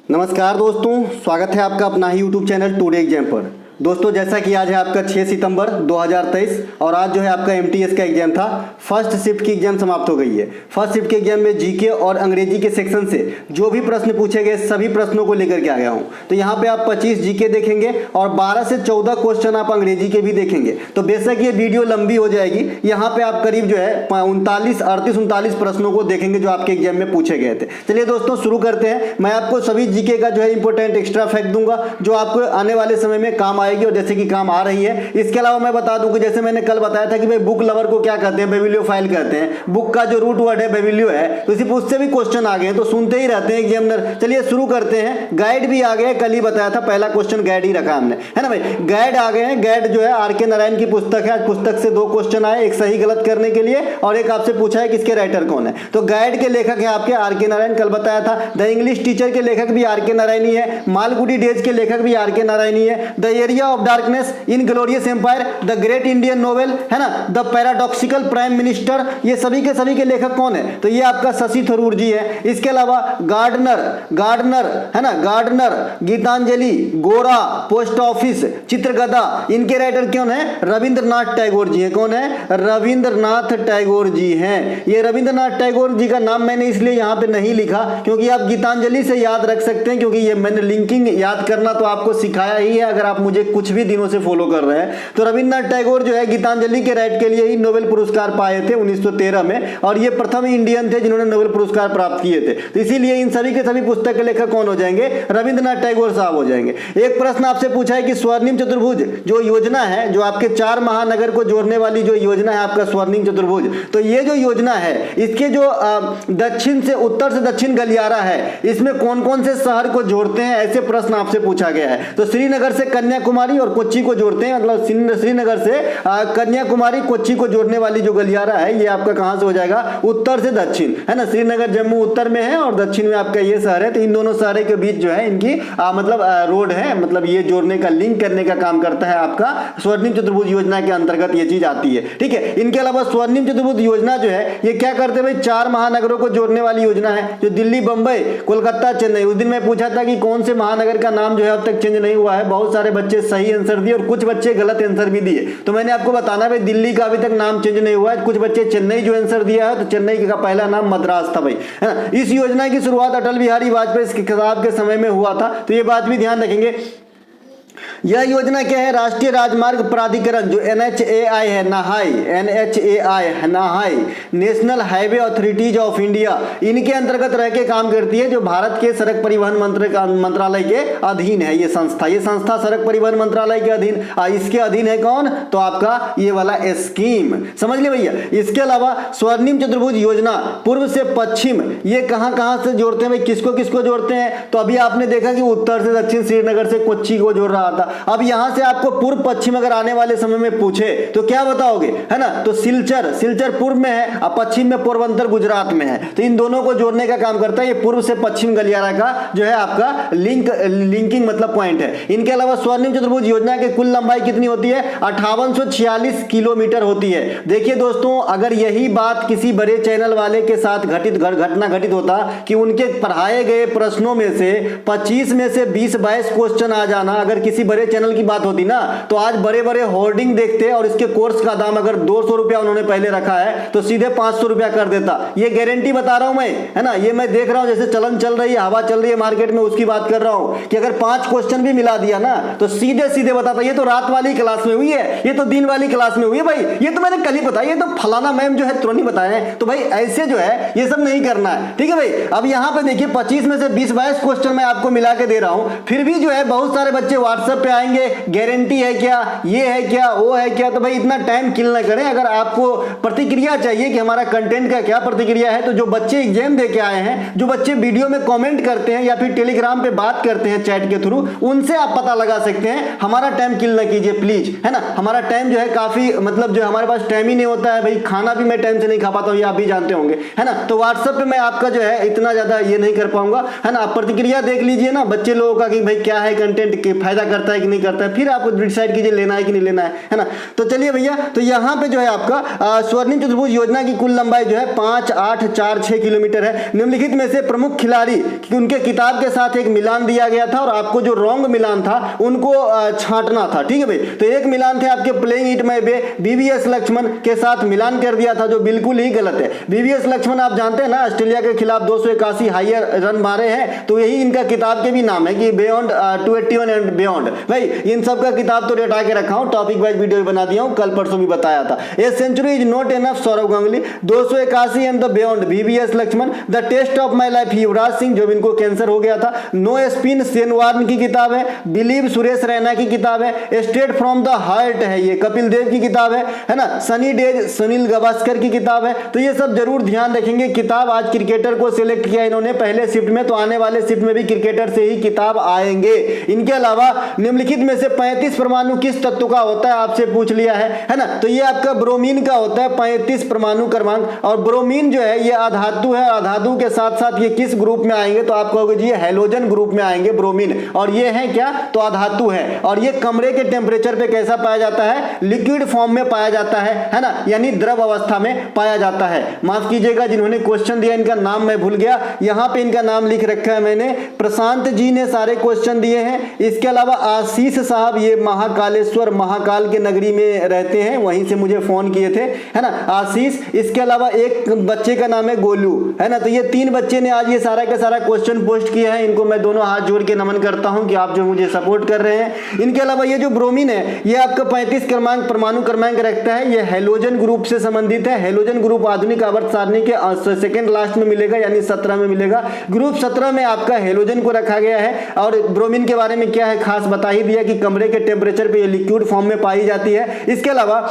नमस्कार दोस्तों, स्वागत है आपका अपना ही यूट्यूब चैनल टुडे एग्जाम पर। दोस्तों जैसा कि आज है आपका 6 सितंबर 2023 और आज जो है आपका एमटीएस का एग्जाम था। फर्स्ट शिफ्ट की एग्जाम समाप्त हो गई है। फर्स्ट शिफ्ट के एग्जाम में जीके और अंग्रेजी के सेक्शन से जो भी प्रश्न पूछे गए सभी प्रश्नों को लेकर के आ गया हूँ। तो यहाँ पे आप 25 जीके देखेंगे और 12 से 14 क्वेश्चन आप अंग्रेजी के भी देखेंगे। तो बेशक ये वीडियो लंबी हो जाएगी। यहाँ पे आप करीब जो है 39 प्रश्नों को देखेंगे जो आपके एग्जाम में पूछे गए थे। चलिए दोस्तों शुरू करते हैं। मैं आपको सभी जीके का जो है इंपॉर्टेंट एक्स्ट्रा फैक्ट दूंगा जो आपको आने वाले समय में काम आएगी और जैसे कि काम आ रही है। इसके अलावा मैं बता दूं कि जैसे मैंने कल बताया था कि भाई बुक लवर को क्या कहते हैं, बिब्लियोफाइल कहते हैं। बुक का जो रूट वर्ड है बिब्लियो है, तो इसी उससे भी क्वेश्चन आ गए तो सुनते ही रहते हैं एग्जामिनर। चलिए शुरू करते हैं। गाइड भी आ गए, कल ही बताया था पहला क्वेश्चन गाइड ही रखा हमने, है ना भाई। गाइड आ गए हैं। गाइड जो है आर.के. नारायण की पुस्तक है। आज पुस्तक से 2 क्वेश्चन आए, एक सही गलत करने के लिए और एक आपसे पूछा है किसके राइटर कौन है। तो गाइड के लेखक है आपके आर.के. नारायण, कल बताया था। द इंग्लिश टीचर के लेखक भी आर.के. नारायण ही है। मालगुडी डेज के लेखक भी आर.के. नारायण ही है। The area of darkness, inglorious empire, the great Indian novel, है ना, द पैराडॉक्सिकल प्राइम मिनिस्टर, ये सभी के लेखक कौन है, तो ये आपका शशि थरूर जी है। इसके अलावा गार्डनर है ना, गार्डनर, गीतांजलि, गोरा, पोस्ट ऑफिस, चित्रगदा, इनके राइटर कौन है, रविंद्रनाथ टैगोर जी है। कौन है, रविंद्रनाथ टैगोर जी हैं। ये रविंद्रनाथ टैगोर जी का नाम मैंने इसलिए यहाँ पे नहीं लिखा क्योंकि आप गीतांजलि से याद रख सकते हैं, क्योंकि ये मैंने लिंकिंग याद करना तो आपको सिखाया ही है अगर आप मुझे कुछ भी दिनों से फॉलो कर रहे हैं। तो रविंद्रनाथ टैगोर जो है गीतांजलि के राइट के लिए ही नोबेल पुरस्कार पाए थे 1913 में, और ये प्रथम इंडियन थे जिन्होंने नोबेल पुरस्कार प्राप्त किए थे। तो इसीलिए इन सभी के सभी पुस्तक के लेखक कौन हो जाएंगे, रविंद्रनाथ टैगोर साहब हो जाएंगे। एक प्रश्न आपसे पूछा है कि स्वर्णिम चतुर्भुज जो योजना है, जो आपके 4 महानगर को जोड़ने वाली जो योजना है आपका स्वर्णिम चतुर्भुज, तो ये जो योजना है इसके जो दक्षिण से उत्तर से दक्षिण गलियारा है, इसमें कौन कौन से शहर को जोड़ते हैं, ऐसे प्रश्न आपसे पूछा गया है। तो श्रीनगर से कन्याकुमारी और कोच्चि को जोड़ते हैं, मतलब श्रीनगर से कन्याकुमारी कोच्चि को जोड़ने वाली जो गलियारा है ये आपका कहां से हो जाएगा, उत्तर से दक्षिण, है ना। श्रीनगर जम्मू उत्तर में है और दक्षिण में आपका ये शहर है। तो इन दोनों शहरों के बीच जो है इनकी मतलब रोड है, मतलब ये जोड़ने का, लिंक करने का काम करता है आपका स्वर्णिम चतुर्भुज योजना के अंतर्गत ये चीज आती है। ठीक है। इनके अलावा स्वर्णिम चतुर्भुज योजना जो है ये क्या करते हैं भाई, 4 महानगरों को जोड़ने वाली योजना है, जो दिल्ली, बंबई, कोलकाता, चेन्नई। उस दिन मैं पूछा था कि कौन से महानगर का नाम जो है अब तक चेंज नहीं हुआ है। बहुत सारे बच्चे सही आंसर दिए और कुछ बच्चे गलत आंसर भी दिए। तो मैंने आपको बताना भाई दिल्ली का अभी तक नाम चेंज नहीं हुआ है। कुछ बच्चे चेन्नई जो आंसर दिया है, तो चेन्नई का पहला नाम मद्रास था भाई, है ना। इस योजना की शुरुआत अटल बिहारी वाजपेयी साहब के समय में हुआ था, तो ये बात भी ध्यान रखेंगे। यह योजना क्या है, राष्ट्रीय राजमार्ग प्राधिकरण जो NHAI है, NHAI है, नाहाई, national highway authorities of India, इनके अंतर्गत रह के काम करती है, जो भारत के सड़क परिवहन मंत्रालय के अधीन है। ये संस्था सड़क परिवहन मंत्रालय के अधीन, इसके अधीन है कौन, तो आपका ये वाला स्कीम, समझ लिया भैया। इसके अलावा स्वर्णिम चतुर्भुज योजना पूर्व से पश्चिम ये कहां से जोड़ते हैं भाई, किसको जोड़ते हैं, तो अभी आपने देखा कि उत्तर से दक्षिण श्रीनगर से कोच्चि को जोड़ रहा था। अब यहां से आपको पूर्व पश्चिम अगर आने वाले समय में पूछे तो क्या बताओगे, है ना। तो सिलचर पूर्व में है और पश्चिम में पोरबंदर गुजरात में है। तो इन दोनों को जोड़ने का काम करता है ये पूर्व से पश्चिम गलियारा का जो है आपका लिंकिंग मतलब पॉइंट है। इनके अलावा स्वर्णिम चतुर्भुज योजना की कुल लंबाई कितनी होती है, 5846 किलोमीटर होती है। देखिए दोस्तों, अगर यही बात किसी बड़े चैनल वाले के साथ घटना घटित होता कि उनके पढ़ाए गए प्रश्नों में से 25 में से 20-22 क्वेश्चन आ जाना, अगर किसी बड़े चैनल की बात होती ना, तो आज बड़े बड़े होर्डिंग देखते और इसके कोर्स का दाम अगर 200 रुपया उन्होंने पहले रखा है तो सीधे 500 रुपया कर देता। ये गारंटी बता रहा हूं मैं, है ना। ये मैं देख रहा हूं जैसे चलन चल रही है, हवा चल रही है मार्केट में, उसकी बात कर रहा हूं कि अगर 5 क्वेश्चन भी मिला दिया ना तो सीधे बताता ये तो रात वाली क्लास में हुई है, ये तो दिन वाली क्लास में हुई है भाई, ये तो मैंने कल ही बताया, ये तो फलाना मैम जो है तुरंत ही बताए। तो भाई ऐसे जो है ये सब नहीं करना है, ठीक है भाई। अब यहां पे देखिए 25 में से 20-22 क्वेश्चन मैं आपको मिला के दे रहा हूं, फिर भी जो है बहुत सारे बच्चे व्हाट्सएप पे आएंगे, गारंटी है क्या, ये है क्या, वो है क्या। तो भाई इतना टाइम किल ना करें। अगर आपको प्रतिक्रिया चाहिए कि हमारा कंटेंट का क्या प्रतिक्रिया है, तो जो बच्चे एग्जाम दे के आए हैं, जो बच्चे वीडियो में कमेंट करते हैं या फिर टेलीग्राम पे बात करते हैं चैट के थ्रू, उनसे आप पता लगा सकते हैं। हमारा टाइम किल ना कीजिए प्लीज, है ना। हमारा टाइम जो है काफी, मतलब जो हमारे पास टाइम ही नहीं होता है भाई, खाना भी मैं टाइम से नहीं खा पाता हूं, ये आप भी जानते होंगे, है ना। तो व्हाट्सएप पे मैं आपका जो है इतना ज्यादा ये नहीं कर पाऊंगा, है ना। आप प्रतिक्रिया देख लीजिए ना बच्चे लोगों का कि भाई क्या है कंटेंट, फायदा करता है कि नहीं करता है, फिर आप डिसाइड कीजिए लेना है कि नहीं लेना है ना। तो चलिए भैया, तो यहाँ पे जो है आपका स्वर्णिम चतुर्भुज योजना की कुल लंबाई जो है 5, 8, 4, 6 किलोमीटर है। निम्नलिखित में से प्रमुख खिलाड़ी कि उनके किताब के साथ एक मिलान दिया गया था और आपको जो रॉन्ग मिलान था उनको छांटना था, ठीक है भाई। तो एक मिलान थे आपके playing it my way, BVS Laxman के साथ मिलान कर दिया था जो बिल्कुल ही गलत है। बीवीएस लक्ष्मण आप जानते हैं ना, ऑस्ट्रेलिया के खिलाफ 281 हायर रन मारे हैं, तो यही इनका किताब के भी नाम है कि बियॉन्ड 281 एंड बियॉन्ड। भाई इन सब का किताब तो रेटा के रखा हूं, टॉपिक वाइज वीडियो बना दिया हूं, कल परसों भी बताया था। A century is not enough Sourav Ganguly, 281 and the beyond VVS Laxman. The test of my life Yuvraj Singh, जो इनको कैंसर हो गया था। नो स्पिन शेन वार्न की किताब है। बिलीव सुरेश रैना की किताब है। स्ट्रेट फ्रॉम द हार्ट है ये कपिल देव की किताब है ना। सनी डेज सुनील गावस्कर की किताब है। तो ये सब जरूर ध्यान रखेंगे। किताब आज क्रिकेटर को सिलेक्ट किया इन्होंने पहले शिफ्ट में, तो आने वाले शिफ्ट में भी क्रिकेटर से ही किताब आएंगे। इनके अलावा निम्नलिखित में से 35 परमाणु किस तत्व का होता है, आपसे पूछ लिया है ना। तो ये आपका ब्रोमीन का होता है 35 परमाणु क्रमांक। और ब्रोमीन जो है ये अधातु है, अधातु के साथ साथ ये किस ग्रुप में आएंगे, तो आप कहोगे जी हैलोजन ग्रुप में आएंगे ब्रोमीन। और ये है क्या, तो अधातु है। और ये कमरे के टेम्परेचर पे कैसा पाया जाता है, लिक्विड फॉर्म में पाया जाता है ना, यानी द्रव अवस्था में पाया जाता है। माफ कीजिएगा जिन्होंने क्वेश्चन दिया इनका नाम मैं भूल गया, यहाँ पे इनका नाम लिख रखा है मैंने, प्रशांत जी ने सारे क्वेश्चन दिए हैं। इसके अलावा आशीष साहब, ये महाकालेश्वर महाकाल के नगरी में रहते हैं, वहीं से मुझे फोन किए थे, है ना, आशीष। इसके अलावा एक बच्चे का नाम है गोलू, है ना। तो ये 3 बच्चे ने आज ये सारा का सारा क्वेश्चन पोस्ट किया है, इनको मैं दोनों हाथ जोड़ के नमन करता हूं कि आप जो मुझे सपोर्ट कर रहे हैं। इनके अलावा ये जो ब्रोमीन है ये आपका 35 क्रमांक परमाणु क्रमांक रखता है। ये हेलोजन ग्रुप से संबंधित है। हेलोजन ग्रुप आधुनिक आवर्त सारणी के सेकंड लास्ट में मिलेगा, यानी 17 में मिलेगा। ग्रुप 17 में आपका हेलोजन को रखा गया है। और ब्रोमीन के बारे में क्या है खास बता ही दिया कि कमरे के टेम्परेचर पे ये लिक्विड फॉर्म में पाई जाती है। इसके अलावा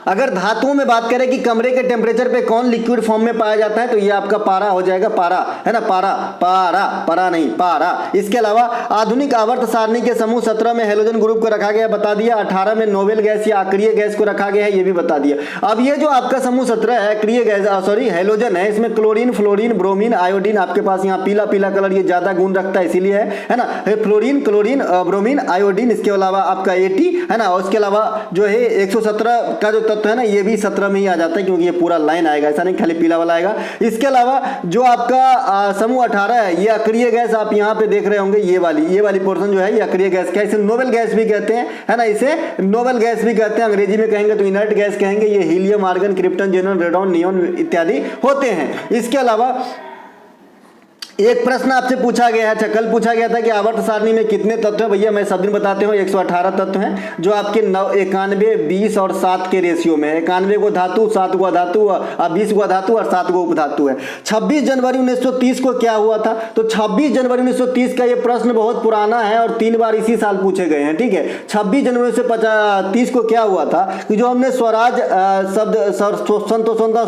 अगर धातुओं में बात करें कि कमरे के टेम्परेचर पे कौन लिक्विड फॉर्म में पाया जाता है, तो ये आपका पारा हो जाएगा, पारा, है ना, पारा, पारा, पारा नहीं, पारा। इसके अलावा आधुनिक आवर्त सारणी के समूह 17 में हेलोजन ग्रुप को रखा गया, बता दिया। 18 में नोबेल गैस या अक्रिय गैस को रखा गया है, ये भी बता दिया। अब ये जो आपका समूह 17 है अक्रिय गैस, सॉरी हेलोजन है, इसमें क्लोरीन, फ्लोरीन, ब्रोमीन, आयोडीन, आपके पास यहाँ पीला पीला कलर ये ज्यादा गुण रखता है इसीलिए है ना, फ्लोरीन, क्लोरीन, ब्रोमीन, आयोडीन। इसके अलावा आपका 80 है ना। और उसके अलावा जो है 117 का जो तत्व है ना, ये भी 17 में ही आ जाता है, क्योंकि ये पूरा लाइन आएगा, ऐसा नहीं खाली पीला वाला आएगा। इसके अलावा जो आपका समूह 18 है, ये अक्रिय गैस आप यहाँ पे देख रहे होंगे, ये वाली पोर्शन जो है ये अक्रिय गैस का, इसे नोबेल गैस भी कहते हैं, है ना, इसे नोबेल गैस भी कहते हैं। अंग्रेजी में कहेंगे तो इनर्ट गैस कहेंगे। ये helium, argon, krypton, xenon, radon, neon इत्यादि होते हैं। इसके अलावा एक प्रश्न आपसे पूछा गया है, अच्छा कल पूछा गया था कि आवर्त सारणी में कितने तत्व हैं। भैया मैं सब दिन बताते हूँ 118 तत्व हैं, जो आपके 91, 20 और 7 के रेशियो में है। 91 को धातु, 7 को अधातु, 20 को अधातु और 7 को उपधातु है। 26 जनवरी 1930 को क्या हुआ था, तो 26 जनवरी 1930 का ये प्रश्न बहुत पुराना है और 3 बार इसी साल पूछे गए हैं, ठीक है। 26 जनवरी 1930 को क्या हुआ था कि जो हमने स्वराज शब्द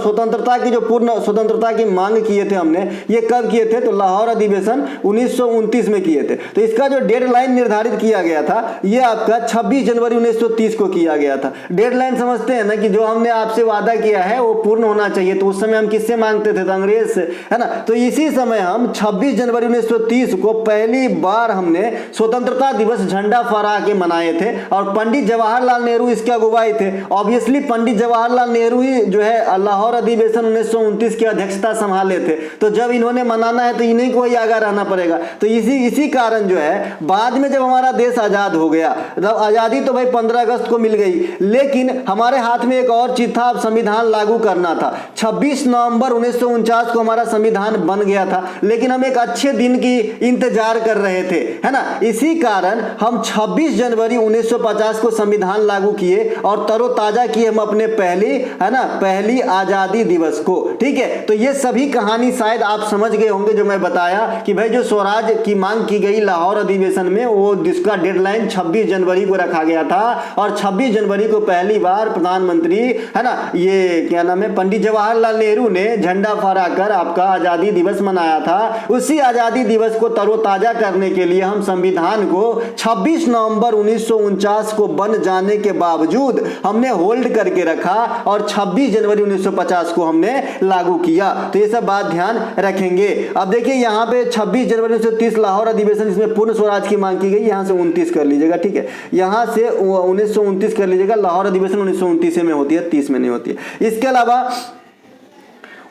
स्वतंत्रता की जो पूर्ण स्वतंत्रता की मांग किए थे हमने, ये कब किए थे, तो लाहौर अधिवेशन 1929 में किए थे। तो इसका जो डेडलाइन निर्धारित किया गया था ये आपका 26 जनवरी 1930 को किया गया था। डेडलाइन समझते हैं ना कि जो हमने आपसे वादा किया है वो पूर्ण होना चाहिए। तो उस समय हम किससे मांगते थे, तो अंग्रेज से, है ना। तो इसी समय हम 26 जनवरी 1930 को पहली बार हमने स्वतंत्रता दिवस झंडा फहरा के मनाए थे और पंडित जवाहरलाल नेहरू इसके अगुवाई थे। ऑब्वियसली पंडित जवाहरलाल नेहरू ही जो है लाहौर अधिवेशन 1929 की अध्यक्षता संभाले थे। तो जब इन्होंने मनाना है तो इन्हीं को ही आगे रहना पड़ेगा। तो इसी कारण जो है बाद में जब हमारा देश आजाद हो गया, तब आजादी तो भाई 15 अगस्त को मिल गई, लेकिन हमारे हाथ में एक और चीज था, अब संविधान लागू करना था। 26 नवंबर 1949 को हमारा संविधान बन गया था, लेकिन हम एक अच्छे दिन की इंतजार कर रहे थे, है ना। इसी कारण हम 26 जनवरी 1950 को संविधान लागू किए और तरोताजा किए हम अपने पहली आजादी दिवस को, ठीक है। तो ये सभी कहानी शायद आप समझ गए होंगे जो मैं बताया कि भाई जो स्वराज की मांग की गई लाहौर अधिवेशन में, वो जिसका डेडलाइन 26 जनवरी को रखा गया था और 26 जनवरी को पहली बार प्रधानमंत्री, है ना, ये क्या नाम है, पंडित जवाहरलाल नेहरू ने झंडा फहराकर आपका आजादी दिवस मनाया था। उसी आजादी दिवस को तरोताजा करने के लिए हम संविधान को 26 नवंबर 1949 को बन जाने के बावजूद हमने होल्ड करके रखा और 26 जनवरी 1950 को हमने लागू किया। तो ये सब बात ध्यान रखेंगे। अब देखिए देखिए यहाँ पे 26 जनवरी 1930 लाहौर अधिवेशन, जिसमें पूर्ण स्वराज की मांग की गई, यहाँ से 29 कर लीजिएगा, ठीक है, यहाँ से 1929 कर लीजिएगा। लाहौर अधिवेशन 1929 में होती है, 30 में नहीं होती है। इसके अलावा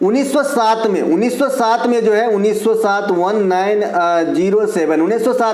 1907 में जो है 1907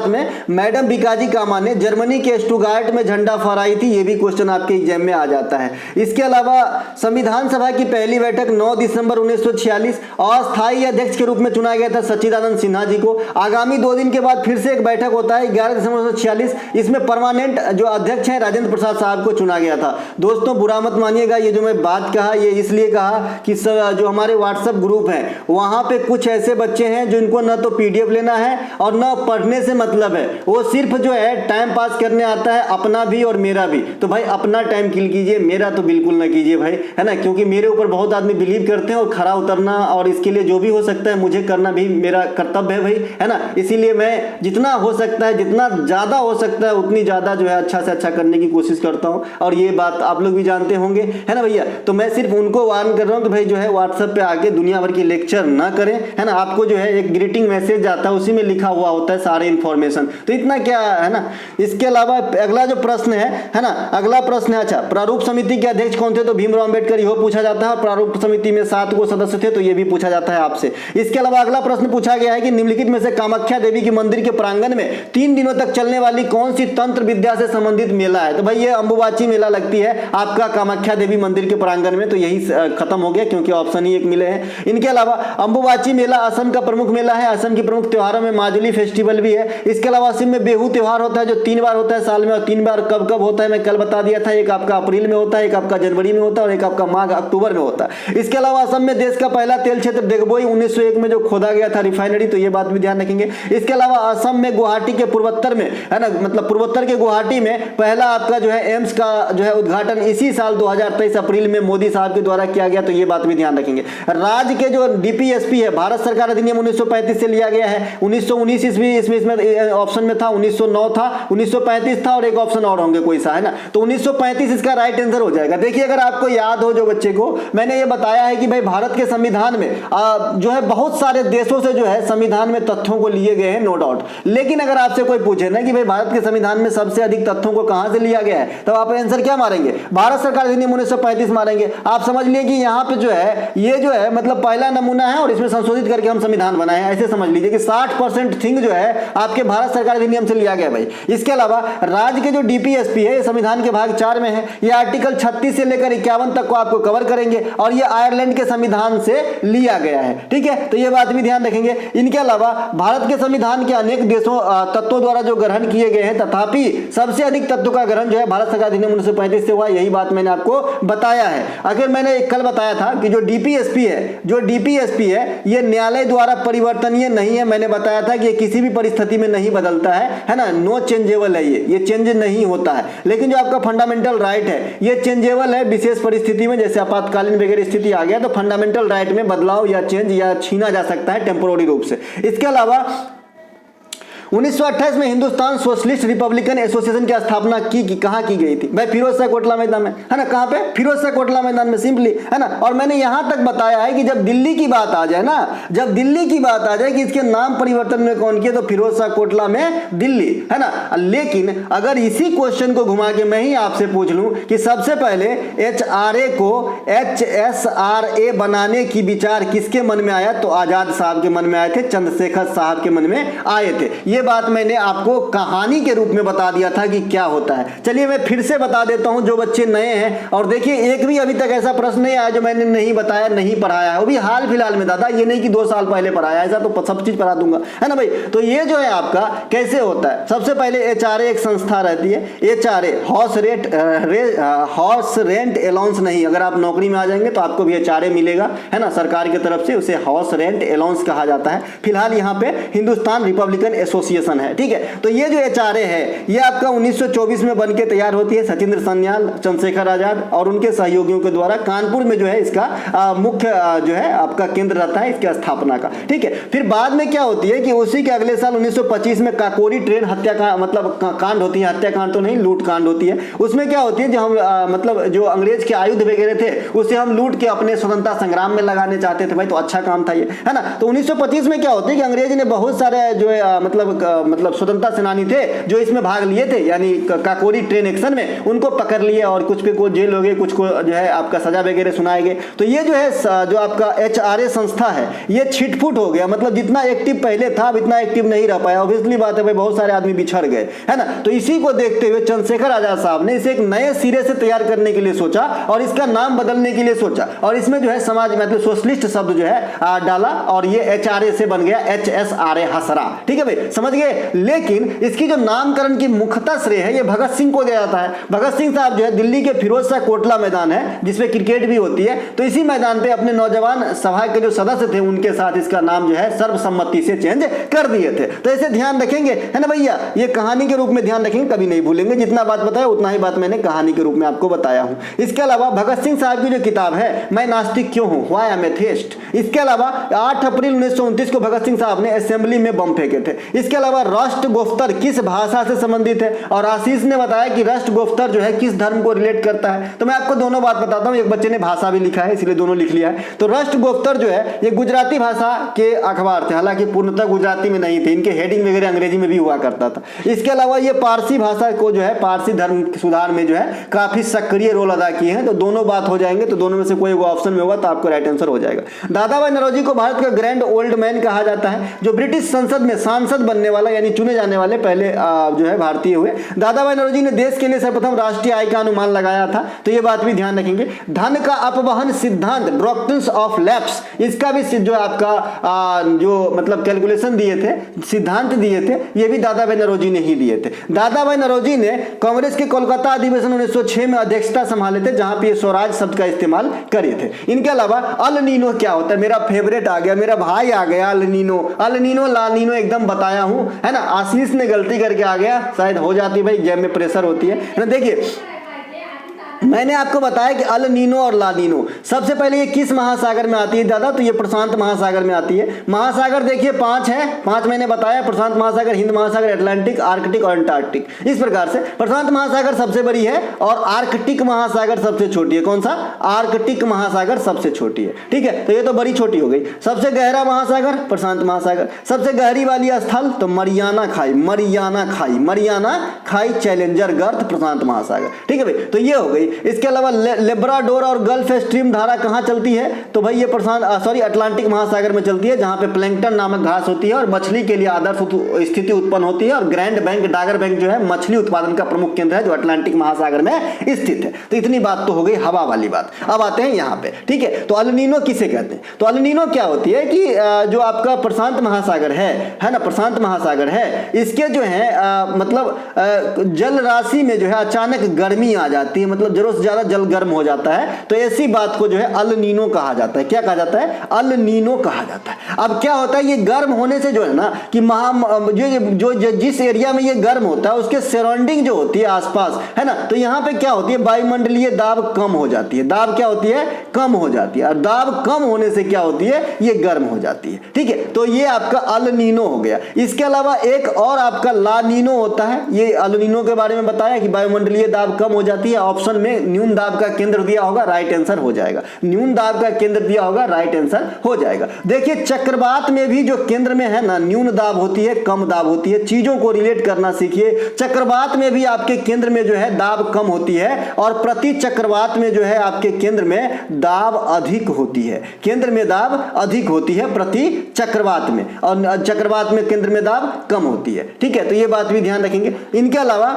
में मैडम बीकाजी कामा ने जर्मनी के स्टुटगार्ट में झंडा फहराई थी। ये भी क्वेश्चन आपके एग्जाम में आ जाता है। इसके अलावा संविधान सभा की पहली बैठक 9 दिसंबर 1946 अस्थायी अध्यक्ष के रूप में चुना गया था सच्चिदानंद सिन्हा जी को। आगामी 2 दिन के बाद फिर से एक बैठक होता है 11 दिसंबर 1946, इसमें परमानेंट जो अध्यक्ष हैं राजेंद्र प्रसाद साहब को चुना गया था। दोस्तों बुरा मत मानिएगा, ये जो मैं बात कहा ये इसलिए कहा कि जो हमारे व्हाट्सएप ग्रुप है वहां पे कुछ ऐसे बच्चे हैं जिनको न तो पीडीएफ लेना है और न पढ़ने से मतलब है, वो सिर्फ जो है टाइम पास करने आता है, अपना भी और मेरा भी। तो भाई अपना टाइम किल कीजिए, मेरा तो बिल्कुल ना कीजिए भाई, है ना, क्योंकि मेरे ऊपर बहुत आदमी बिलीव करते हैं और खरा उतरना और इसके लिए जो भी हो सकता है मुझे करना भी मेरा कर्तव्य है भाई, है ना। इसीलिए मैं जितना हो सकता है, जितना ज्यादा हो सकता है उतनी ज्यादा जो है अच्छा से अच्छा करने की कोशिश करता हूं, और ये बात आप लोग भी जानते होंगे, है ना भैया। तो मैं सिर्फ उनको वार्न कर रहा हूं कि भाई जो है व्हाट्सएप पे आके दुनिया भर की लेक्चर ना करें, है ना। आपको जो है एक ग्रीटिंग मैसेज आता है, उसी में लिखा हुआ होता है सारे इंफॉर्मेशन, तो इतना क्या है ना। इसके अलावा अगला जो प्रश्न है ना, अगला प्रश्न है, अच्छा प्रारूप समिति के अध्यक्ष कौन थे, तो भीमराव अंबेडकर, यह पूछा जाता है। प्रारूप समिति में 7 को सदस्य थे, तो यह भी पूछा जाता है आपसे। इसके अलावा अगला प्रश्न पूछा गया है कि निम्नलिखित में से कामाख्या देवी के मंदिर के प्रांगण में 3 दिनों तक चलने वाली कौन सी तंत्र विद्या से संबंधित मेला है, तो भाई ये अंबुबाची मेला लगती है आपका कामाख्या देवी मंदिर के प्रांगण में, तो यही खत्म हो गया क्योंकि ऑप्शन ही एक मिले हैं। इनके अलावा अंबुबाची मेला असम का प्रमुख मेला है, असम के प्रमुख त्योहारों में माजुली फेस्टिवल भी है। इसके अलावा असम में बेहू त्योहार होता है जो 3 बार होता है साल में, और 3 बार कब कब होता है मैं कल बता दिया था, एक आपका अप्रैल में होता है, एक आपका जनवरी में होता है और एक आपका माघ अक्टूबर में होता है। इसके अलावा असम में देश का पहला तेल क्षेत्र देगबोई 1901 में जो खोदा गया था रिफाइनरी, तो ये बात भी ध्यान रखेंगे। इसके अलावा असम में गुवाहाटी के पूर्वोत्तर में, है ना, मतलब पूर्वोत्तर के गुवाहाटी में पहला आपका जो है एम्स का जो है उद्घाटन इसी साल 2023 अप्रैल में मोदी साहब के द्वारा किया गया, तो ये बात भी ध्यान रखेंगे। राज्य के जो डीपीएसपी है, भारत सरकार अधिनियम 1935 से लिया गया है। 1919 ईस्वी इसमें ऑप्शन में था, 1909 था, 1935 था और एक ऑप्शन और होंगे कोई सा, है ना, तो 1935 इसका राइट आंसर हो जाएगा। देखिए अगर आपको याद हो जो बच्चे को मैंने ये बताया है कि भाई भारत के संविधान में जो है बहुत सारे देशों से जो है संविधान में तथ्यों को लिए गए हैं, नो डाउट। लेकिन अगर आपसे कोई पूछे ना कि भाई भारत के संविधान में सबसे अधिक तथ्यों को कहां से लिया गया है, तो आप आंसर क्या मारेंगे, भारत सरकार अधिनियम 1935 मारेंगे। आप समझ लिए कि यहाँ पे जो है ये जो है मतलब पहला नमूना है और इसमें संशोधित करके हम संविधान बनाए हैं, ऐसे समझ लीजिए कि 60% थिंग जो है आपके भारत सरकार अधिनियम से लिया गया भाई। इसके अलावा राज्य के जो डीपीएसपी है संविधान के भाग 4 में है, ये आर्टिकल 36 से लेकर 51 तक को आपको कवर करेंगे और ये आयरलैंड के संविधान से लिया गया है, ठीक है, तो ये बात भी ध्यान रखेंगे। इनके अलावा भारत के संविधान के अनेक देशों तत्वों द्वारा जो ग्रहण किए गए हैं, तथापि सबसे अधिक तत्वों का ग्रहण जो है भारत सरकार अधिनियम 1935 से हुआ, यही बात मैंने आपको बताया है। अगर मैंने कल बताया था कि जो डीपीएसपी है ये न्यायालय द्वारा परिवर्तनीय नहीं है, मैंने बताया था कि ये किसी भी परिस्थिति में नहीं बदलता है ना, नो चेंजेबल है, ये चेंज नहीं होता है। लेकिन जो आपका फंडामेंटल राइट है ये चेंजेबल है विशेष परिस्थिति में, जैसे आपातकालीन वगैरह स्थिति आ गया तो फंडामेंटल राइट में बदलाव या चेंज या छीना जा सकता है टेम्पोररी रूप से। इसके अलावा 1928 में हिंदुस्तान सोशलिस्ट रिपब्लिकन एसोसिएशन की स्थापना कहां की गई थी, भाई फिरोज शाह कोटला मैदान में, है ना, कहां पे, फिरोज शाह कोटला मैदान में, सिंपली, है ना। और मैंने यहां तक बताया है कि जब दिल्ली की बात आ जाए ना, जब दिल्ली की बात आ जाए कि इसके नाम परिवर्तन में कौन किया, तो फिरोज शाह कोटला में दिल्ली, है ना। लेकिन अगर इसी क्वेश्चन को घुमा के मैं ही आपसे पूछ लूं कि सबसे पहले HRA को HSRA बनाने की विचार किसके मन में आया, तो आजाद साहब के मन में आए थे, चंद्रशेखर साहब के मन में आए थे। ये बात मैंने आपको कहानी के रूप में बता दिया था कि क्या होता है। चलिए मैं फिर से बता देता हूं जो बच्चे नए हैं, और देखिए एक भी अभी तक ऐसा प्रश्न नहीं आया जो मैंने नहीं बताया, नहीं पढ़ाया है, वो भी हाल फिलहाल में दादा, ये नहीं कि 2 साल पहले पढ़ाया, ऐसा तो सब चीज पढ़ा दूंगा, है ना भाई। तो ये जो है आपका कैसे होता है, सबसे पहले HRA एक संस्था रहती है, HRA हॉर्स रेंट अलाउंस नहीं, अगर आप नौकरी में आ जाएंगे तो आपको भी HRA मिलेगा, है ना, सरकार की तरफ से, उसे हॉर्स रेंट अलाउंस कहा जाता है। फिलहाल यहाँ पे हिंदुस्तान रिपब्लिकन एसोसिएशन एसोसिएशन है, ठीक है। तो ये जो HRA है ये आपका 1924 में बन के तैयार होती है। सचिंद्र सन्याल, चंद्रशेखर आजाद और उनके सहयोगियों के द्वारा कानपुर में जो है इसका मुख्य जो है आपका केंद्र रहता है इसकी स्थापना का, ठीक है। फिर बाद में क्या होती है कि उसी के अगले साल 1925 में काकोरी ट्रेन हत्याकांड मतलब कांड होती है, हत्याकांड तो नहीं लूट कांड होती है। उसमें क्या होती है जो हम मतलब जो अंग्रेज के आयुध वगैरह थे उसे हम लूट के अपने स्वतंत्रता संग्राम में लगाने चाहते थे भाई, तो अच्छा काम था ये, है ना। तो 1925 में क्या होता है कि अंग्रेज ने बहुत सारे जो है मतलब स्वतंत्रता सेनानी थे जो इसमें भाग लिए थे, यानी काकोरी ट्रेन एक्शन में, उनको पकड़ लिए और कुछ पे को जेल हो गए, कुछ को जो है आपका सजा वगैरह सुनाए गए। तो ये जो है जो आपका HRA संस्था है ये छिटफुट हो गया, मतलब जितना एक्टिव पहले था अब इतना एक्टिव नहीं रह पाया। ऑब्वियसली बात है भाई, बहुत सारे आदमी बिछड़ गए, है ना। तो इसी को देखते हुए चंद्रशेखर आजाद साहब ने इसे एक नए सिरे से तैयार करने के लिए सोचा और इसका नाम बदलने के लिए सोचा और इसमें जो है समाज मतलब सोशलिस्ट शब्द जो है डाला और ये HRA से बन गया HSRA हसरा, ठीक है भाई, समझ गए। लेकिन इसकी जो नामकरण की मुख्यतः श्रेय है ये भगत सिंह को दिया जाता है। भगत सिंह साहब जो है दिल्ली के फिरोज शाह कोटला मैदान है जिसमें क्रिकेट भी होती है, तो इसी मैदान पे अपने नौजवान सभा के जो सदस्य थे उनके साथ इसका नाम जो है सर्वसम्मति से चेंज कर दिए थे। तो इसे ध्यान रखेंगे, है ना भैया, ये कहानी के रूप में ध्यान रखेंगे, कभी नहीं भूलेंगे। जितना बात बताया उतना ही बात मैंने कहानी के रूप में आपको बताया हूं। इसके अलावा भगत सिंह साहब की जो किताब है मैं नास्तिक क्यों हूं, व्हाई आई एम एथिस्ट, इसके अलावा 8 अप्रैल 1929 को भगत सिंह साहब ने असेंबली में बम फेंके थे। इसके अलावा राष्ट्रगोफ्तर किस भाषा से संबंधित है और आशीष ने बताया कि राष्ट्रगोफ्तर जो है किस धर्म को रिलेट करता है। तो मैं आपको दोनों बात बताता हूं, एक बच्चे ने भाषा भी लिखा है इसलिए दोनों लिख लिया है। तो राष्ट्रगोफ्तर जो है ये गुजराती भाषा के अखबार थे, हालांकि पूर्णतः गुजराती में नहीं थे, इनके हेडिंग वगैरह अंग्रेजी में भी हुआ करता था। इसके अलावा ये पारसी भाषा को जो है पारसी धर्म सुधार में जो है काफी सक्रिय रोल अदा किए हैं। तो दोनों बात हो जाएंगे, तो दोनों में से कोई ऑप्शन में होगा तो आपको राइट आंसर हो जाएगा। दादा भाई नौरोजी को भारत का ग्रैंड ओल्ड मैन कहा जाता है, जो ब्रिटिश संसद में सांसद बनने वाला यानी चुने जाने वाले पहले जो है भारतीय हुए। दादा भाई नौरोजी ने देश के लिए सर्वप्रथम राष्ट्रीय आय का अनुमान लगाया था, तो ये बात भी ध्यान रखेंगे। धन का अपवहन सिद्धांत डॉक्ट्रिन्स ऑफ लैप्स, इसका भी जो आपका जो मतलब कैलकुलेशन दिए थे, सिद्धांत दिए थे, ये भी दादा भाई नौरोजी ने ही दिए थे। दादा भाई नौरोजी ने कांग्रेस के कोलकाता अधिवेशन 1906 में अध्यक्षता संभाले थे जहां पे स्वराज शब्द का इस्तेमाल करे थे। इनके अलावा अल नीनो क्या होता है, मेरा फेवरेट आ गया, मेरा भाई आ गया, अल नीनो ला नीनो एकदम बताया हूं, है ना। आशीष ने गलती करके आ गया, शायद हो जाती है भाई, एग्जाम में प्रेशर होती है ना। देखिए मैंने आपको बताया कि अल नीनो और ला नीनो सबसे पहले ये किस महासागर में आती है दादा, तो ये प्रशांत महासागर में आती है। महासागर देखिए 5 है, 5 मैंने बताया, प्रशांत महासागर, हिंद महासागर, अटलांटिक, आर्कटिक और अंटार्कटिक। इस प्रकार से प्रशांत महासागर सबसे बड़ी है और आर्कटिक महासागर सबसे छोटी है। कौन सा, आर्कटिक महासागर सबसे छोटी है, ठीक है। तो ये तो बड़ी छोटी हो गई। सबसे गहरा महासागर प्रशांत महासागर, सबसे गहरी वाली स्थल तो मरियाना खाई, मरियाना खाई चैलेंजर गर्त प्रशांत महासागर, ठीक है भाई। तो ये हो गई। इसके अलावा लेब्राडोर और गल्फ स्ट्रीम धारा कहां चलती है, तो भाई ये अटलांटिक महासागर में चलती है जहां पे प्लैंकटन नामक घास होती है और मछली के लिए आदर्श स्थिति उत्पन्न होती है। और ग्रैंड बैंक डागर बैंक जो है मछली उत्पादन का प्रमुख केंद्र है जो अटलांटिक महासागर में स्थित है। तो इतनी बात तो हो गई हवा वाली बात। अब आते हैं यहाँ पे, ठीक है। तो अल नीनो किसे कहते हैं, तो अल नीनो क्या होती है कि जो आपका प्रशांत महासागर है ना, प्रशांत महासागर है, इसके जो है मतलब जल राशि में जो है अचानक गर्मी आ जाती है, मतलब जरूरत से ज्यादा जल गर्म हो जाता है। तो ऐसी बात को जो है अल नीनो कहा जाता है। क्या कहा जाता है, अल नीनो कहा जाता है। अब क्या होता है, ये गर्म होने से जो है ना कि जिस एरिया में ये गर्म होता है उसके सराउंडिंग जो होती है आसपास, है ना, तो यहाँ पे क्या होती है, वायुमंडलीय दाब कम हो जाती है। दाब क्या होती है, कम हो जाती है। और दाब कम होने से क्या होती है, ये गर्म हो जाती है, ठीक है। तो ये आपका अल नीनो हो गया। इसके अलावा एक और आपका ला नीनो होता है। ये अल नीनो के बारे में बताया कि वायुमंडलीय दाब कम हो जाती है। ऑप्शन में न्यून दाब का केंद्र दिया होगा, राइट आंसर हो जाएगा। न्यून दाब का केंद्र दिया होगा, राइट आंसर हो जाएगा। देखिए चक्रवात में भी जो केंद्र में है ना न्यून दाब होती है, कम दाब होती है। चीजों को रिलेट करना सीखिए। चक्रवात में भी आपके केंद्र में जो है दाब कम होती है और प्रति चक्रवात में जो है आपके केंद्र में दाब अधिक होती है। केंद्र में दाब अधिक होती है प्रति चक्रवात में, और चक्रवात में केंद्र में दाब कम होती है, ठीक है। तो ये बात भी ध्यान रखेंगे। इनके अलावा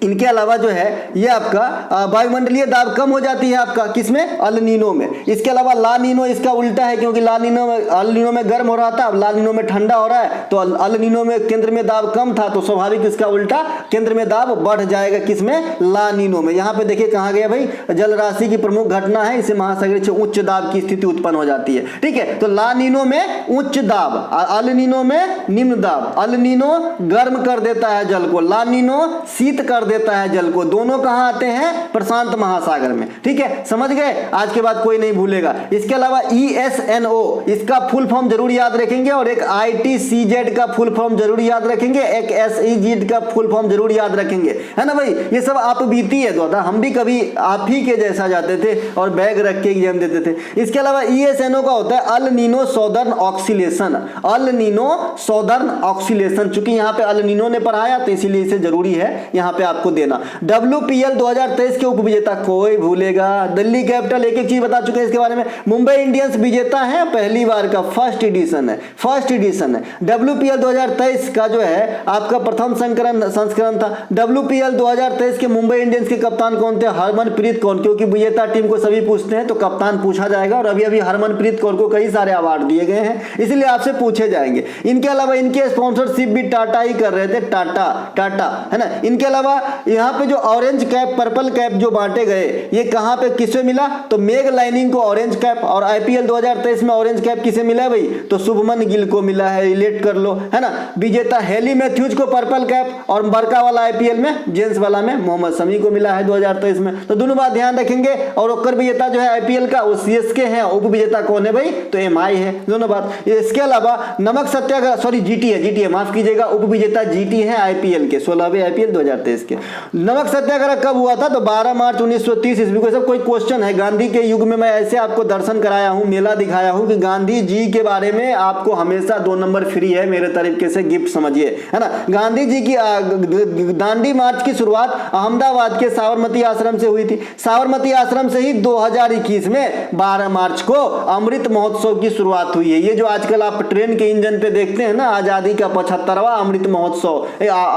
इनके अलावा जो है ये आपका वायुमंडलीय दाब कम हो जाती है आपका किसमें, अल नीनो में। इसके अलावा ला नीनो इसका उल्टा है, क्योंकि ला नीनो में अल नीनो में गर्म हो रहा था, अब ला नीनो में ठंडा हो रहा है, तो अल नीनो में केंद्र में दाब कम था, तो स्वाभाविक इसका उल्टा केंद्र में दाब बढ़ जाएगा किसमें, ला नीनो में। यहाँ पे देखिए कहाँ गया भाई, जल राशि की प्रमुख घटना है, इसे महासागरीय उच्च दाब की स्थिति उत्पन्न हो जाती है। ठीक है, तो ला नीनो में उच्च दाब, अल नीनो में निम्न दाब। अल नीनो गर्म कर देता है जल को, ला नीनो शीत कर देता है जल को। दोनों कहां आते हैं, प्रशांत महासागर में। ठीक है, समझ गए, आज के बाद कोई नहीं भूलेगा। इसके अलावा ESNO इसका फुल फॉर्म जरूर याद रखेंगे, और एक ITCZ का फुल फॉर्म जरूर याद रखेंगे, एक SEZ का फुल फॉर्म जरूर याद रखेंगे, है ना भाई। ये सब आप बीती है दादा, हम भी कभी आप ही के जैसा जाते थे और बैग रख के एग्जाम देते थे। इसके अलावा ESNO का होता है El Nino सौदर्न oscillation, El Nino सौदर्न oscillation. चूंकि यहाँ पे अल नीनो ने पढ़ाया तो इसीलिए इसे जरूरी है यहाँ पे आपको देना। WPL 2023 के उपविजेता कोई भूलेगा, दिल्ली कैपिटल, एक एक चीज बता चुके हैं इसके बारे में। मुंबई इंडियंस विजेता है पहली बार का, फर्स्ट एडिशन है, फर्स्ट एडिशन है। WPL 2023 का जो है आपका प्रथम संस्करण था। WPL 2023 के मुंबई इंडियंस के कप्तान कौन थे, हरमनप्रीत कौर, क्योंकि विजेता टीम को सभी पूछते हैं तो कप्तान पूछा जाएगा, और अभी अभी हरमनप्रीत कौर को कई सारे अवार्ड दिए गए हैं, इसलिए आपसे पूछे जाएंगे। इनके अलावा इनके स्पॉन्सरशिप भी टाटा ही कर रहे थे, टाटा है ना। इनके अलावा यहाँ पे जो ऑरेंज कैप पर्पल कैप जो बांटे गए, ये कहाँ पे किसे मिला, तो मेग लाइनिंग को ऑरेंज कैप, और IPL 2023 में ऑरेंज कैप किसे मिला है भाई, तो शुभमन गिल को मिला है, रिलेट कर लो, है ना। विजेता हेली मैथ्यूज को पर्पल कैप, और बड़का वाला IPL में जेंट्स वाला में मोहम्मद शमी को मिला है 2023 में। तो दोनों बात ध्यान रखेंगे। और ओकर विजेता जो है IPL का वो CSK है, उप विजेता कौन है भाई, तो MI है, दोनों बात। इसके अलावा नमक सत्याग्रह, सॉरी GT है, माफ कीजिएगा, उप विजेता GT है IPL के, 16वें IPL 2023 के। नमक सत्याग्रह कब हुआ था, तो 12 मार्च 1930 ईस्वी को। सब कोई क्वेश्चन है, गांधी के युग में मैं ऐसे आपको दर्शन कराया हूं, मेला दिखाया हूं कि गांधी जी के बारे में आपको हमेशा 2 नंबर फ्री है मेरे तरीके से, गिफ्ट समझिए, है ना। गांधी जी की दांडी मार्च की शुरुआत अहमदाबाद के साबरमती आश्रम से हुई थी। साबरमती आश्रम से ही 2021 में 12 मार्च को अमृत महोत्सव की शुरुआत हुई है। ये जो आजकल आप ट्रेन के इंजन पे देखते हैं ना, आजादी का 75वां अमृत महोत्सव,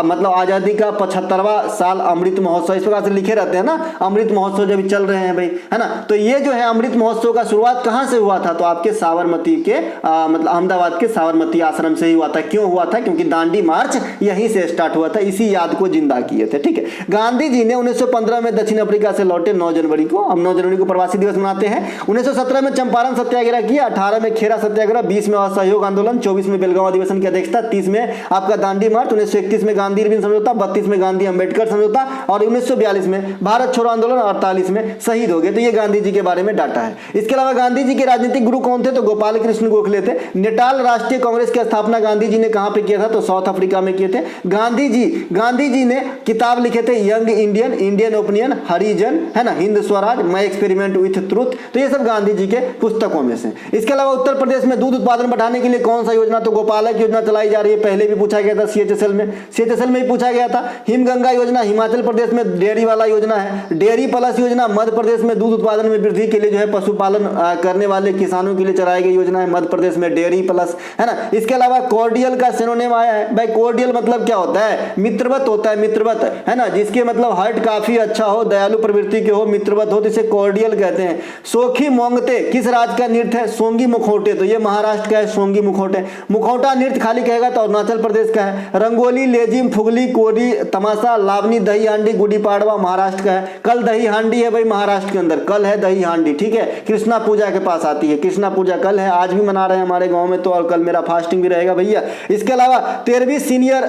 मतलब आजादी का 75वां साल अमृत महोत्सव, इस प्रकार से लिखे रहते हैं ना, अमृत महोत्सव जब चल रहे हैं भाई, है ना। तो ये जो है अमृत महोत्सव का शुरुआत कहां से हुआ था, तो आपके साबरमती के मतलब अहमदाबाद के साबरमती आश्रम से ही हुआ था। क्यों हुआ था, क्योंकि दांडी मार्च यहीं से स्टार्ट हुआ था, इसी याद को जिंदा किए थे। ठीक है, गांधी जी ने 1915 में दक्षिण अफ्रीका से लौटे 9 जनवरी को, हम 9 जनवरी को प्रवासी दिवस मनाते हैं। 1917 में चंपारण सत्याग्रह किया, 18 में खेरा सत्याग्रह, 20 में असहयोग आंदोलन, 24 में बेलगांव अधिवेशन की अध्यक्षता, 30 में आपका दांडी मार्च, 1931 में गांधी अरविंद समझौता, 32 में गांधी अंबेडकर समझौता, और 1942 में भारत छोड़ो आंदोलन, 48 में शहीद हो गए। तो ये गांधी जी के बारे में डाटा है। इसके अलावा गांधी जी के राजनीतिक गुरु कौन थे, तो गोपाल कृष्ण गोखले थे। नेटाल राष्ट्रीय कांग्रेस की स्थापना गांधी जी ने कहां पे किया था, तो साउथ अफ्रीका में किए थे। गांधी जी ने किताब लिखे थे, यंग इंडियन, इंडियन ओपिनियन, हरिजन, है ना, Hind Swaraj, my experiment with truth. तो ये सब गांधी जी के पुस्तकों में से। इसके अलावा उत्तर प्रदेश में दूध उत्पादन बढ़ाने के लिए कौन सा योजना, तो गोपालक योजना चलाई जा रही है, पहले भी पूछा गया था CHSL में ही पूछा गया था। हिमगंगा योजना हिमाचल प्रदेश में डेयरी वाला योजना है। डेयरी प्लस योजना मध्य प्रदेश में दूध उत्पादन में वृद्धि के लिए जो है पशुपालन करने वाले किसानों के लिए चलाई गई योजना है मध्य प्रदेश में, डेयरी प्लस, है ना। इसके अलावा कॉर्डियल का सिनोनिम आया है भाई। कॉर्डियल मतलब क्या होता है, मित्रवत होता है, मित्रवत, है ना, जिसके मतलब हार्ट काफी अच्छा हो, दयालु प्रवृत्ति के हो, मित्रवत हो, तो इसे कॉर्डियल कहते हैं। सोखी मोंगते किस राज्य का नृत्य है, सोंगी मुखौटे, तो ये महाराष्ट्र का है, सोंगी मुखौटे। मुखौटा नृत्य खाली कहेगा तो अरुणाचल प्रदेश का है। रंगोली, लेजिम, फुगली, कोरी, तमाशा, लावनी, दही हांडी, गुड़ी पाड़वा महाराष्ट्र का है। कल दही हांडी है भाई महाराष्ट्र के अंदर, कल है दही हांडी, ठीक है, कृष्णा पूजा के पास आती है। कृष्णा पूजा कल है, आज भी मना रहे हैं हमारे गांव में तो, और कल मेरा फास्टिंग भी रहेगा भैया। इसके अलावा 13वीं सीनियर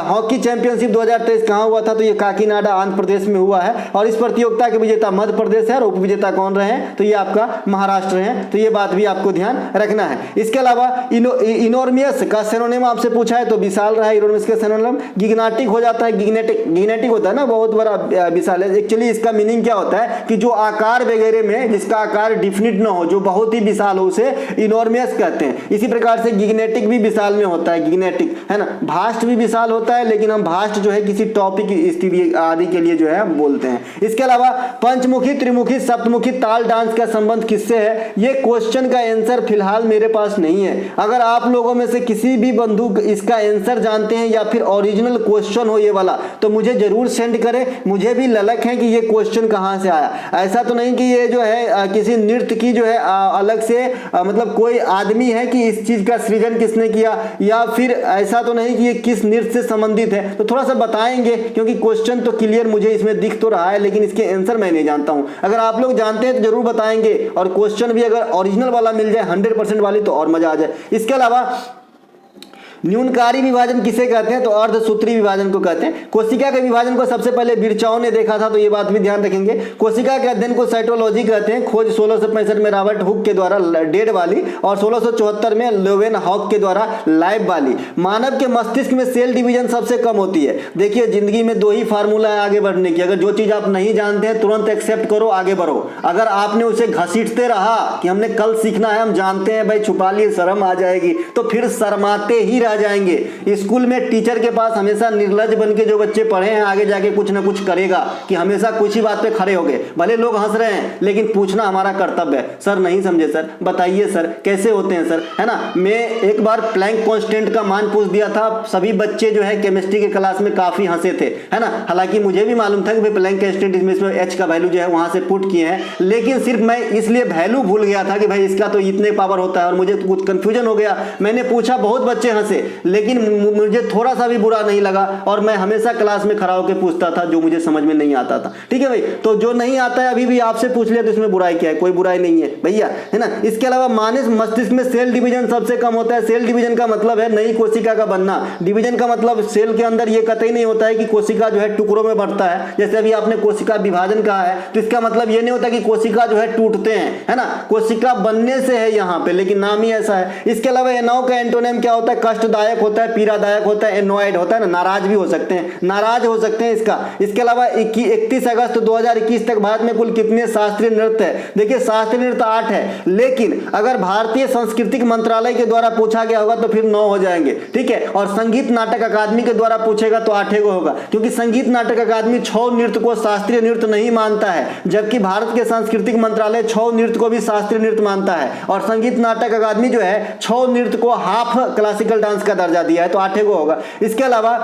हॉकी चैंपियनशिप 2023 कहां हुआ था, तो ये काकीनाडा आंध्र प्रदेश में हुआ है, और इस प्रतियोगिता के विजेता मध्य प्रदेश है, और उप विजेता कौन रहे हैं, तो ये आपका महाराष्ट्र है। तो ये बात भी आपको ध्यान रखना है। इसके अलावा इनोर्मियस का सिनोनिम आपसे पूछा है, तो विशाल रहा है इनोर्मियस का सिनोनिम। गिग्नेटिक हो जाता है, गिग्नेटिक होता है ना, बहुत बड़ा विशाल है। एक्चुअली इसका मीनिंग क्या होता है कि जो आकार वगैरह में जिसका आकार डिफिनिट ना हो, जो बहुत ही विशाल हो, उसे इनोर्मियस कहते हैं। इसी प्रकार से गिग्नेटिक भी विशाल में होता है, गिग्नेटिक, है ना। भास्ट भी विशाल होता है, लेकिन हम भास्ट जो है किसी टॉपिक स्थिति आदि के लिए जो है हम बोलते हैं। इसके अलावा पंचमुखी, त्रिमुखी, सप्तमुखी ताल डांस का संबंध किससे है, ये क्वेश्चन का आंसर फिलहाल मेरे पास नहीं है। अगर आप लोगों में से किसी भी बंधु इसका आंसर जानते हैं या फिर ओरिजिनल क्वेश्चन हो ये वाला, तो मुझे जरूर सेंड करें, मुझे भी ललक है कि ये क्वेश्चन कहाँ से आया। ऐसा तो नहीं कि ये जो है किसी नृत्य की जो है अलग से मतलब कोई आदमी है कि इस चीज का सृजन किसने किया, या फिर ऐसा तो नहीं कि ये किस नृत्य से संबंधित है। तो थोड़ा सा बताएंगे, क्योंकि क्वेश्चन तो क्लियर मुझे इसमें दिख तो रहा है, लेकिन इसके आंसर मैं नहीं जानता हूं। अगर आप लोग जानते हैं तो जरूर बताएंगे, और क्वेश्चन भी अगर ओरिजिनल वाला मिल जाए 100% वाली तो और मजा आ जाए। इसके अलावा न्यूनकारी विभाजन किसे कहते हैं, तो अर्धसूत्री विभाजन को कहते हैं। कोशिका के विभाजन को सबसे पहले बिरचाओं ने देखा था, तो ये बात भी ध्यान रखेंगे। कोशिका के अध्ययन को साइटोलॉजी कहते हैं। खोज 1665 में रॉबर्ट हुक के द्वारा डेड वाली, और 1674 में लोवेन हॉक के द्वारा लाइव वाली। मानव के मस्तिष्क में सेल डिवीजन सबसे कम होती है। देखिए, जिंदगी में दो ही फार्मूला है आगे बढ़ने की। अगर जो चीज आप नहीं जानते हैं तुरंत एक्सेप्ट करो, आगे बढ़ो। अगर आपने उसे घसीटते रहा कि हमने कल सीखना है, हम जानते हैं भाई, छुपा लिए, शर्म आ जाएगी, तो फिर शर्माते ही जाएंगे। स्कूल में टीचर के पास हमेशा निर्लज बन के जो बच्चे पढ़े हैं, आगे जाके कुछ ना कुछ करेगा कि हमेशा कुछ ही बात पे खड़े हो गए। भले लोग हंस रहे हैं, लेकिन पूछना हमारा कर्तव्य है। सर नहीं समझे सर, बताइए सर कैसे होते हैं सर, है ना। मैं एक बार प्लैंक कांस्टेंट का मान पूछ दिया था, सभी बच्चे जो है केमिस्ट्री के क्लास में काफी हंसे थे, है ना। हालांकि मुझे भी मालूम था कि भाई प्लैंक कांस्टेंट इसमें एच का वैल्यू जो है वहां से पुट किए हैं, लेकिन सिर्फ मैं इसलिए वैल्यू भूल गया था कि भाई इसका तो इतने पावर होता है, और मुझे कुछ कंफ्यूजन हो गया। मैंने पूछा, बहुत बच्चे हंसे, लेकिन मुझे थोड़ा सा भी बुरा नहीं लगा, और मैं हमेशा क्लास में खड़ा होकर पूछता था जो मुझे समझ में नहीं आता था। ठीक है भाई, तो जो नहीं आता है अभी भी आपसे पूछ लिया तो इसमें बुराई क्या है, कोई बुराई नहीं है भैया, है ना। इसके अलावा मानस मस्तिष्क में सेल डिवीजन सबसे कम होता है। सेल डिवीजन का मतलब है नई कोशिका का बनना। डिवीजन का मतलब सेल के अंदर ये कतई नहीं होता है कि कोशिका जो है टुकड़ों में बढ़ता है। जैसे अभी आपने कोशिका विभाजन कहा है, तो इसका मतलब ये नहीं होता कि कोशिका जो है टूटते हैं, है ना। कोशिका बनने से है यहाँ पे, लेकिन नाम ही ऐसा है। इसके अलावा एनॉ का एंटोनिम क्या होता है, कष्टदायक होता है, पीड़ादायक होता है, एनोइड होता है ना, नाराज भी हो सकते हैं, नाराज हो सकते हैं इसका। इसके अलावा 31 अगस्त 2021 तक भारत में कुल कितने शास्त्रीय नृत्य है। देखिए, शास्त्रीय नृत्य 8 है, लेकिन अगर भारतीय सांस्कृतिक मंत्रालय के द्वारा पूछा गया होगा तो फिर 9 हो जाएंगे। ठीक है, और संगीत नाटक अकादमी के द्वारा पूछेगा तो 8 को होगा, क्योंकि संगीत नाटक अकादमी 6 नृत्य को शास्त्रीय नृत्य नहीं मानता है, जबकि भारत के सांस्कृतिक मंत्रालय 6 नृत्य को भी शास्त्रीय नृत्य मानता है। और संगीत नाटक अकादमी जो है 6 नृत्य को हाफ क्लासिकल डांस का दर्जा दिया है, तो 8 को होगा। इसके अलावा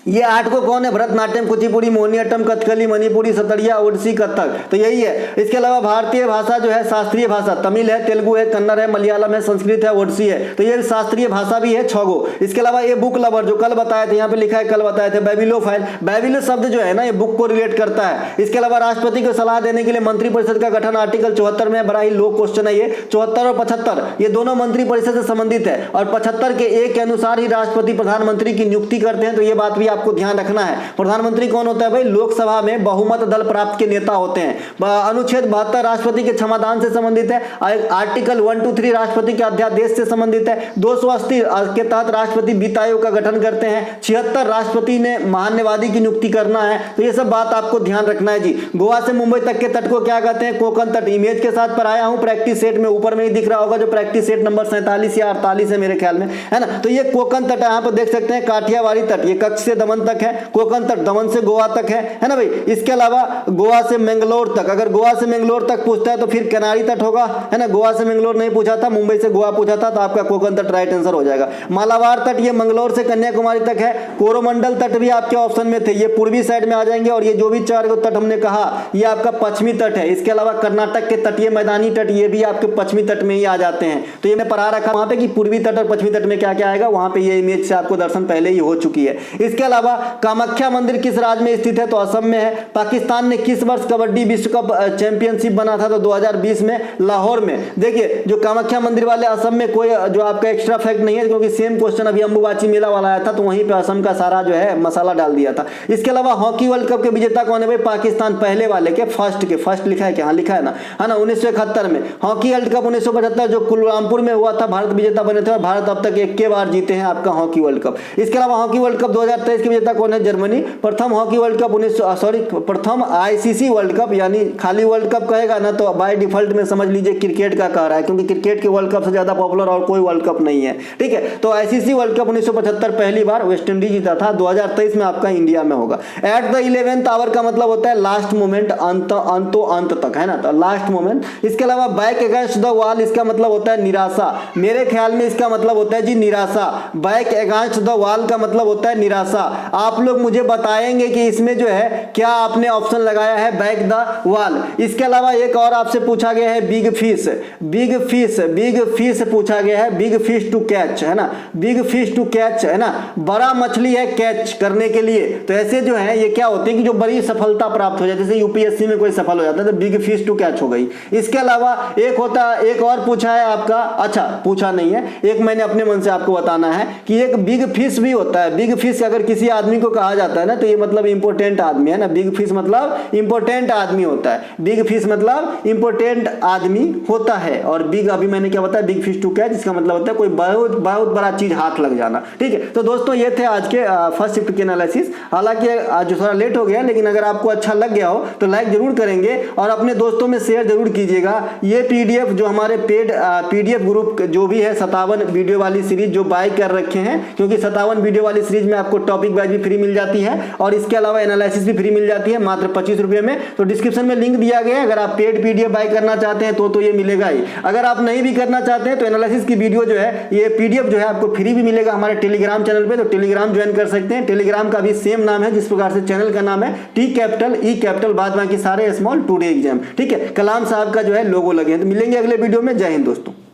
ये 8 को कौन है, भरतनाट्यम, कुचिपुड़ी, मोहिनीअट्टम, कथकली, मणिपुरी, सतरिया, ओडिसी, कथक, तो यही है। इसके अलावा भारतीय भाषा जो है शास्त्रीय भाषा तमिल है, तेलुगु है, कन्नड़ है, मलयालम है, संस्कृत है, ओडिसी है, तो ये शास्त्रीय भाषा भी है 6 गो। इसके अलावा ये बुक लवर जो कल बताए थे, यहाँ पे लिखा है कल बताए थे, बैबिलोफाइल, बैबिलो शब्द जो है ना ये बुक को रिलेट करता है। इसके अलावा राष्ट्रपति को सलाह देने के लिए मंत्रिपरिषद का गठन आर्टिकल 74 में, बड़ा ही लो क्वेश्चन है ये। 74 और 75 ये दोनों मंत्रिपरिषद से संबंधित है, और 75 के 1 के अनुसार ही राष्ट्रपति प्रधानमंत्री की नियुक्ति करते हैं, तो ये बात भी आपको ध्यान रखना है। प्रधानमंत्री कौन होता है भाई, लोकसभा में बहुमत दल प्राप्त के नेता होते हैं। अनुच्छेद 72 राष्ट्रपति के क्षमादान से संबंधित है। आर्टिकल 1, 2, 3 राष्ट्रपति के अध्यादेश से संबंधित है। 280 के तहत राष्ट्रपति वित्त आयोग का गठन करते हैं। 76 राष्ट्रपति ने महान्यवादी की नियुक्ति करना है, तो ये सब बात आपको ध्यान रखना है जी। गोवा से मुंबई तक के तट को क्या कहते हैं, कोंकण तट। इमेज के साथ पढ़ाया हूं प्रैक्टिस सेट में, ऊपर में ही दिख रहा होगा, जो प्रैक्टिस सेट नंबर 47 या 48 है मेरे ख्याल में, है ना। तो ये कोंकण तट यहाँ पर देख सकते हैं, काठियावाड़ी तट, ये कच्छ से दमन तक है, कोंकण तट दमन से गोवा तक है ना भाई। इसके अलावा गोवा से मंगलोर तक, अगर गोवा से मंगलोर तक पूछता है तो फिर किनारी तट होगा, है ना। गोवा से मंगलोर नहीं पूछा था, मुंबई से गोवा पूछा था, तो आपका कोंकण तट राइट आंसर हो जाएगा। मालाबार तट ये मंगलोर से कन्याकुमारी तक है। कोरोमंडल तट भी आपके ऑप्शन में थे, ये पूर्वी साइड में आ जाएंगे, और ये जो भी 4 तट हमने कहा ये आपका पश्चिमी तट है। इसके अलावा कर्नाटक के तटीय मैदानी तट ये भी आपके पश्चिमी तट में ही आ जाते हैं। तो ये मैं पढ़ा रखा वहां पे कि पूर्वी तट और पश्चिमी तट में क्या क्या आएगा, वहां पे ये इमेज से आपको दर्शन पहले ही हो चुकी है। इसके अलावा कामाख्या मंदिर किस राज्य में स्थित है, तो असम में है। पाकिस्तान ने किस वर्ष कबड्डी विश्व कप चैंपियनशिप बना था, तो 2020 में लाहौर में। देखिए, जो कामाख्या मंदिर वाले असम में कोई जो आपका एक्स्ट्रा फैक्ट नहीं है, क्योंकि सेम क्वेश्चन अभी अंबुबाची मेला वाला आया था, तो वहीं पे असम का सारा जो है मसाला डाल दिया था। इसके अलावा हॉकी वर्ल्ड कप के विजेता कौन है भाई, पाकिस्तान। पहले वाले के फर्स्ट लिखा है क्या, हाँ लिखा है ना, है ना। 1971 में हॉकी वर्ल्ड कप 1975 जो कुलालमपुर में हुआ था, भारत विजेता बने थे, और भारत अब तक 1 बार जीते हैं आपका हॉकी वर्ल्ड कप। इसके अलावा हॉकी वर्ल्ड कप 2023 के विजेता कौन है, जर्मनी। प्रथम हॉकी वर्ल्ड कप प्रथम आईसीसी वर्ल्ड कप, यानी खाली वर्ल्ड कप कहेगा ना तो बाय डिफॉल्ट में समझ लीजिए क्रिकेट का कह रहा है, क्योंकि क्रिकेट के वर्ल्ड कप से ज्यादा पॉपुलर और कोई वर्ल्ड कप नहीं है। ठीक है, तो आईसीसी वर्ल्ड कप 1975 पहली बार वेस्ट इंडीज जीता था, 2023 में आपका इंडिया में होगा। एट द 11th आवर का मतलब होता है लास्ट मोमेंट, अंत तक, है ना, तो लास्ट मोमेंट। इसके अलावा बैक अगेंस्ट द वॉल, इसका मतलब होता है निराशा। मेरे ख्याल में इसका मतलब होता है जी निराशा। बैक अगेंस्ट द वॉल का मतलब होता है निराशा। आप लोग मुझे बताएंगे कि इसमें जो है क्या आपने ऑप्शन लगाया है बैक द वॉल। इसके अलावा एक और आपसे पूछा गया है बिग फिश, बिग फिश पूछा गया है, बिग फिश टू कैच, है ना, बिग फिश टू कैच, है ना, बड़ा मछली है कैच करने के लिए। तो ऐसे जो है ये क्या होते हैं कि जो बड़ी सफलता प्राप्त हो जाए, जैसे यूपीएससी में कोई सफल हो जाता है तो बिग फिश टू कैच हो गई। इसके अलावा एक और पूछा है आपका, अच्छा पूछा नहीं है, एक मैंने अपने मन से आपको बताना है कि एक बिग फिश भी होता है। बिग फिश अगर किसी आदमी को कहा जाता है ना तो ये मतलब इंपोर्टेंट आदमी है ना, बिग फिश मतलब इंपोर्टेंट आदमी होता है, बिग फिश मतलब इंपोर्टेंट आदमी होता है। और बिग अभी मैंने क्या बताया, बिग फिश टू कैच, इसका मतलब होता है कोई बहुत बहुत बड़ा चीज हाथ लग जाना। ठीक है, तो दोस्तों ये थे आज के फर्स्ट शिफ्ट के एनालिसिस। हालांकि आज जो थोड़ा लेट हो गया, लेकिन अगर आपको अच्छा लग गया हो तो लाइक जरूर करेंगे और अपने दोस्तों में शेयर जरूर कीजिएगा। ये पीडीएफ जो हमारे पेड पीडीएफ ग्रुप जो भी है 57 वीडियो वाली सीरीज जो बाय कर रखे हैं, क्योंकि 57 वीडियो वाली सीरीज में आपको टॉपिक वाइज भी फ्री मिल जाती है और इसके अलावा एनालिसिस भी फ्री मिल जाती है मात्र 25 रुपये में। तो डिस्क्रिप्शन में लिंक दिया गया है, अगर आप पेड पीडीएफ बाय करना चाहते हैं तो ये मिलेगा ही। अगर आप नहीं भी करना चाहते हैं तो एनालिसिस की वीडियो जो है, ये पीडीएफ जो है आपको फ्री भी मिलेगा हमारे टेलीग्राम चैनल पे, तो टेलीग्राम ज्वाइन कर सकते हैं। टेलीग्राम का भी सेम नाम है जिस प्रकार से चैनल का नाम है, टी कैपिटल ई कैपिटल बाद बाकी सारे स्मॉल टुडे एग्जाम। ठीक है, कलाम साहब का जो है लोगो लगे हैं। तो मिलेंगे अगले वीडियो में। जय हिंद दोस्तों।